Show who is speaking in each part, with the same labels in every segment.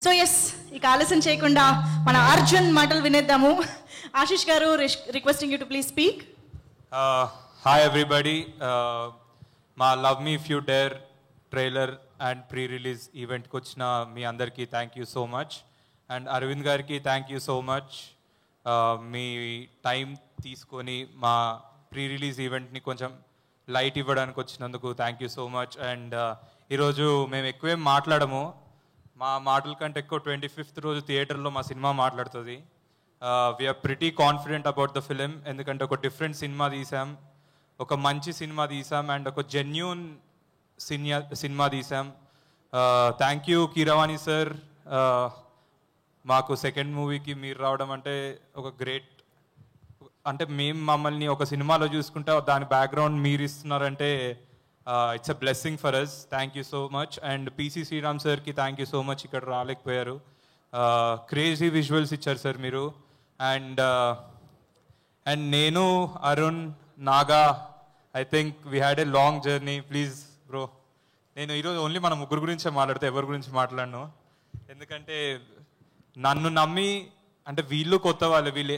Speaker 1: So yes, ఇక ఆలస్యం చేయకుండా మన అర్జున్ మాటలు వినేద్దాము. ఆశిష్ గారు, requesting you to please speak.
Speaker 2: Hi everybody, మా love me if you dare trailer and pre release ఈవెంట్కి వచ్చిన మీ అందరికీ thank you so much. And Aravind గారికి థ్యాంక్ యూ సో మచ్. మీ టైం తీసుకొని మా ప్రీ రిలీజ్ ఈవెంట్ని కొంచెం లైట్ ఇవ్వడానికి వచ్చినందుకు thank you so much. And ఈరోజు మేము ఎక్కువేం మాట్లాడము, మా మాటల కంటే ఎక్కువ 25th రోజు థియేటర్లో మా సినిమా మాట్లాడుతుంది. We are pretty confident about the film, ఎందుకంటే ఒక డిఫరెంట్ సినిమా తీసాం, ఒక మంచి సినిమా తీసాం అండ్ ఒక జెన్యూన్ సినిమా తీసాం. థ్యాంక్ యూ కీరవాణి సార్, మాకు సెకండ్ మూవీకి మీరు రావడం అంటే ఒక గ్రేట్, అంటే మేము మమ్మల్ని ఒక సినిమాలో చూసుకుంటే దాని బ్యాక్గ్రౌండ్ మీరు ఇస్తున్నారంటే it's a blessing for us. Thank you so much. And PC Sriram సార్కి థ్యాంక్ యూ సో మచ్, ఇక్కడ రాలేకపోయారు. క్రేజీ విజువల్స్ ఇచ్చారు సార్ మీరు. అండ్ నేను, Arun, Naga, I think we had a long journey. Please bro, నేను ఈరోజు ఓన్లీ మన ముగ్గురు గురించే మాట్లాడితే ఎవరి గురించి మాట్లాడను, ఎందుకంటే నన్ను నమ్మి, అంటే వీళ్ళు కొత్త వాళ్ళు, వీళ్ళు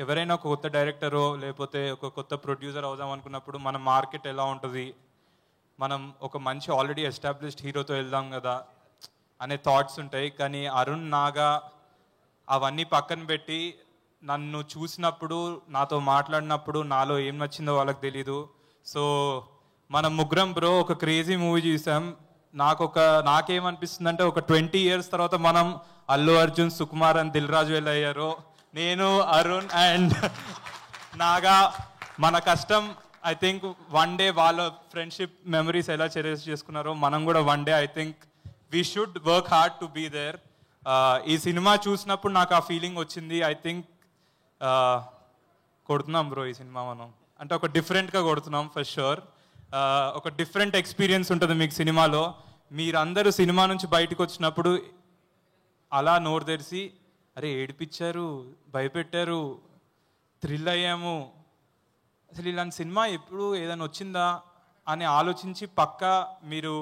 Speaker 2: ఎవరైనా ఒక కొత్త డైరెక్టరో లేకపోతే ఒక కొత్త ప్రొడ్యూసర్ అవుదాం అనుకున్నప్పుడు మన మార్కెట్ ఎలా ఉంటుంది, మనం ఒక మంచి ఆల్రెడీ ఎస్టాబ్లిష్డ్ హీరోతో వెళ్దాం కదా అనే థాట్స్ ఉంటాయి. కానీ అరుణ్, నాగా అవన్నీ పక్కన పెట్టి నన్ను చూసినప్పుడు, నాతో మాట్లాడినప్పుడు నాలో ఏం నచ్చిందో వాళ్ళకి తెలీదు. సో మనం ముగ్గురం బ్రో ఒక క్రేజీ మూవీ చూసాం. నాకేమనిపిస్తుంది అంటే ఒక 20 years తర్వాత మనం అల్లు అర్జున్, సుకుమార్ అండ్ దిల్ రాజు ఎలా అయ్యారో, నేను, అరుణ్ అండ్ నాగా మన కష్టం, ఐ థింక్ వన్ డే వాళ్ళ ఫ్రెండ్షిప్ మెమరీస్ ఎలా చెరిష్ చేసుకున్నారో మనం కూడా one day I think we should work hard to be there. ఈ సినిమా చూసినప్పుడు నాకు ఆ ఫీలింగ్ వచ్చింది. ఐ థింక్ కొడుతున్నాం బ్రో ఈ సినిమా మనం, అంటే ఒక డిఫరెంట్గా కొడుతున్నాం ఫర్ షూర్. ఒక డిఫరెంట్ ఎక్స్పీరియన్స్ ఉంటుంది మీకు సినిమాలో. మీరందరూ సినిమా నుంచి బయటకు వచ్చినప్పుడు అలా నోరు తెరిచి అరే ఏడిపించారు, భయపెట్టారు, థ్రిల్ అయ్యాము, అసలు ఇలాంటి సినిమా ఎప్పుడు ఏదైనా వచ్చిందా అని ఆలోచించి పక్కా మీరు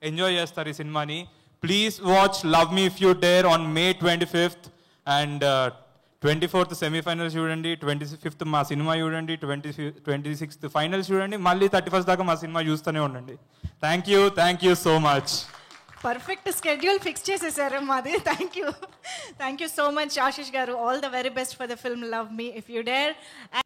Speaker 2: ఎంజాయ్ చేస్తారు ఈ సినిమాని. Please watch love me if you dare on May 25th and 24th semifinals చూడండి, 25th మా సినిమా చూడండి, 26th ఫైనల్స్ చూడండి, మళ్ళీ 31st దాకా మా సినిమా చూస్తూనే ఉండండి. Thank you so much.
Speaker 1: Perfect schedule fix చేసేసారు మాది. Thank you so much Ashish గారు. All the very best for the film love me if you dare.